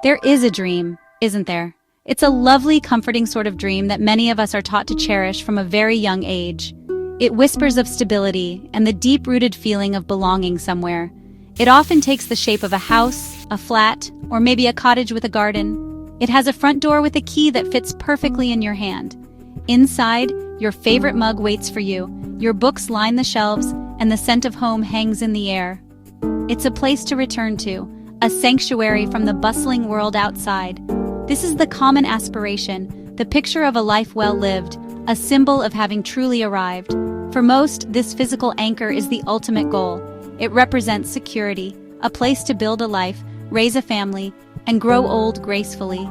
There is a dream, isn't there? It's a lovely, comforting sort of dream that many of us are taught to cherish from a very young age. It whispers of stability and the deep-rooted feeling of belonging somewhere. It often takes the shape of a house, a flat, or maybe a cottage with a garden. It has a front door with a key that fits perfectly in your hand. Inside, your favorite mug waits for you, your books line the shelves, and the scent of home hangs in the air. It's a place to return to, a sanctuary from the bustling world outside. This is the common aspiration, the picture of a life well lived, a symbol of having truly arrived. For most, this physical anchor is the ultimate goal. It represents security, a place to build a life, raise a family, and grow old gracefully.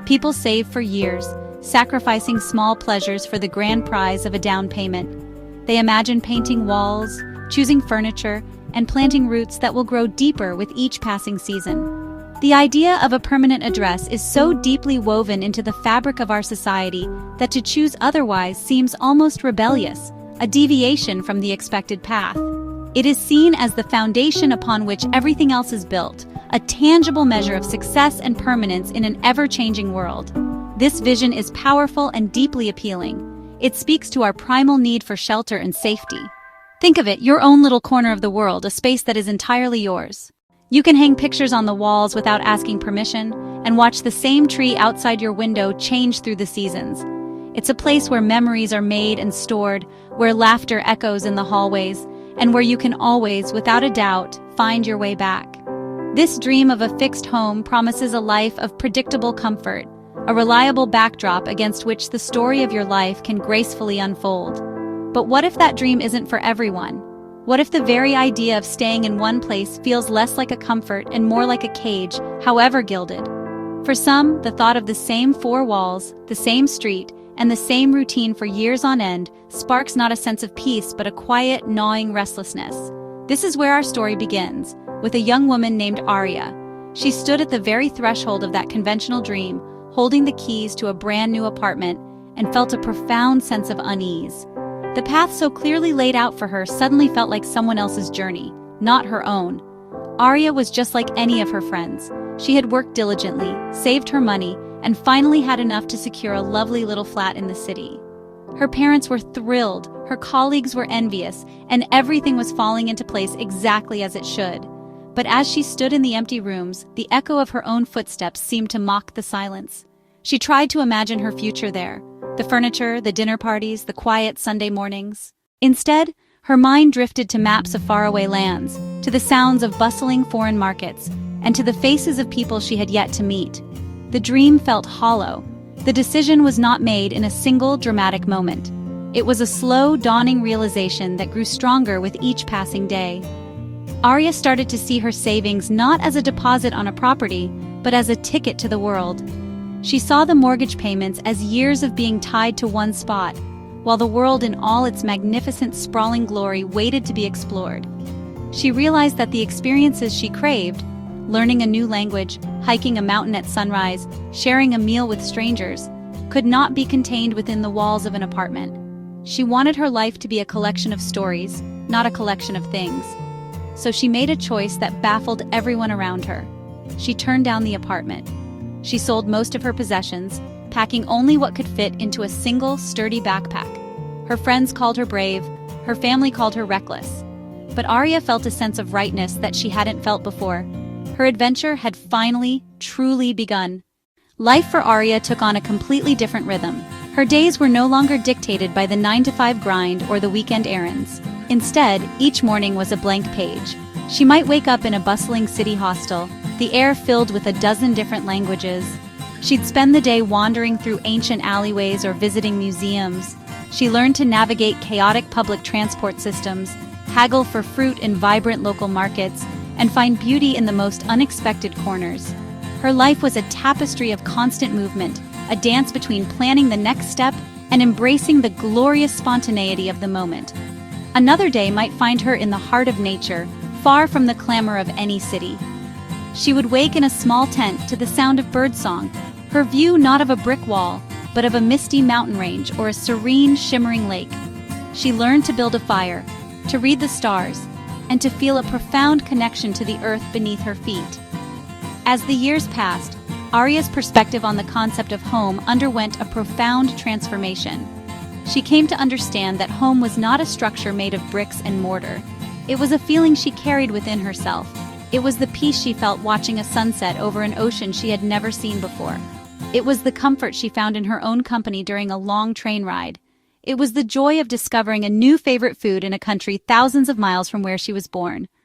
People save for years, sacrificing small pleasures for the grand prize of a down payment. They imagine painting walls, choosing furniture, and planting roots that will grow deeper with each passing season. The idea of a permanent address is so deeply woven into the fabric of our society that to choose otherwise seems almost rebellious, a deviation from the expected path. It is seen as the foundation upon which everything else is built, a tangible measure of success and permanence in an ever-changing world. This vision is powerful and deeply appealing. It speaks to our primal need for shelter and safety. Think of it, your own little corner of the world, a space that is entirely yours. You can hang pictures on the walls without asking permission and watch the same tree outside your window change through the seasons. It's a place where memories are made and stored, where laughter echoes in the hallways, and where you can always, without a doubt, find your way back. This dream of a fixed home promises a life of predictable comfort, a reliable backdrop against which the story of your life can gracefully unfold. But what if that dream isn't for everyone? What if the very idea of staying in one place feels less like a comfort and more like a cage, however gilded? For some, the thought of the same four walls, the same street, and the same routine for years on end sparks not a sense of peace but a quiet, gnawing restlessness. This is where our story begins, with a young woman named Arya. She stood at the very threshold of that conventional dream, holding the keys to a brand new apartment, and felt a profound sense of unease. The path so clearly laid out for her suddenly felt like someone else's journey, not her own. Arya was just like any of her friends. She had worked diligently, saved her money, and finally had enough to secure a lovely little flat in the city. Her parents were thrilled, her colleagues were envious, and everything was falling into place exactly as it should. But as she stood in the empty rooms, the echo of her own footsteps seemed to mock the silence. She tried to imagine her future there. The furniture, the dinner parties, the quiet Sunday mornings. Instead, her mind drifted to maps of faraway lands, to the sounds of bustling foreign markets, and to the faces of people she had yet to meet. The dream felt hollow. The decision was not made in a single dramatic moment. It was a slow, dawning realization that grew stronger with each passing day. Arya started to see her savings not as a deposit on a property, but as a ticket to the world. She saw the mortgage payments as years of being tied to one spot, while the world in all its magnificent, sprawling glory waited to be explored. She realized that the experiences she craved, learning a new language, hiking a mountain at sunrise, sharing a meal with strangers, could not be contained within the walls of an apartment. She wanted her life to be a collection of stories, not a collection of things. So she made a choice that baffled everyone around her. She turned down the apartment. She sold most of her possessions, packing only what could fit into a single, sturdy backpack. Her friends called her brave, her family called her reckless. But Arya felt a sense of rightness that she hadn't felt before. Her adventure had finally, truly begun. Life for Arya took on a completely different rhythm. Her days were no longer dictated by the 9-to-5 grind or the weekend errands. Instead, each morning was a blank page. She might wake up in a bustling city hostel, the air filled with a dozen different languages. She'd spend the day wandering through ancient alleyways or visiting museums. She learned to navigate chaotic public transport systems, haggle for fruit in vibrant local markets, and find beauty in the most unexpected corners. Her life was a tapestry of constant movement, a dance between planning the next step and embracing the glorious spontaneity of the moment. Another day might find her in the heart of nature, far from the clamor of any city. She would wake in a small tent to the sound of birdsong, her view not of a brick wall, but of a misty mountain range or a serene, shimmering lake. She learned to build a fire, to read the stars, and to feel a profound connection to the earth beneath her feet. As the years passed, Arya's perspective on the concept of home underwent a profound transformation. She came to understand that home was not a structure made of bricks and mortar. It was a feeling she carried within herself. It was the peace she felt watching a sunset over an ocean she had never seen before. It was the comfort she found in her own company during a long train ride. It was the joy of discovering a new favorite food in a country thousands of miles from where she was born.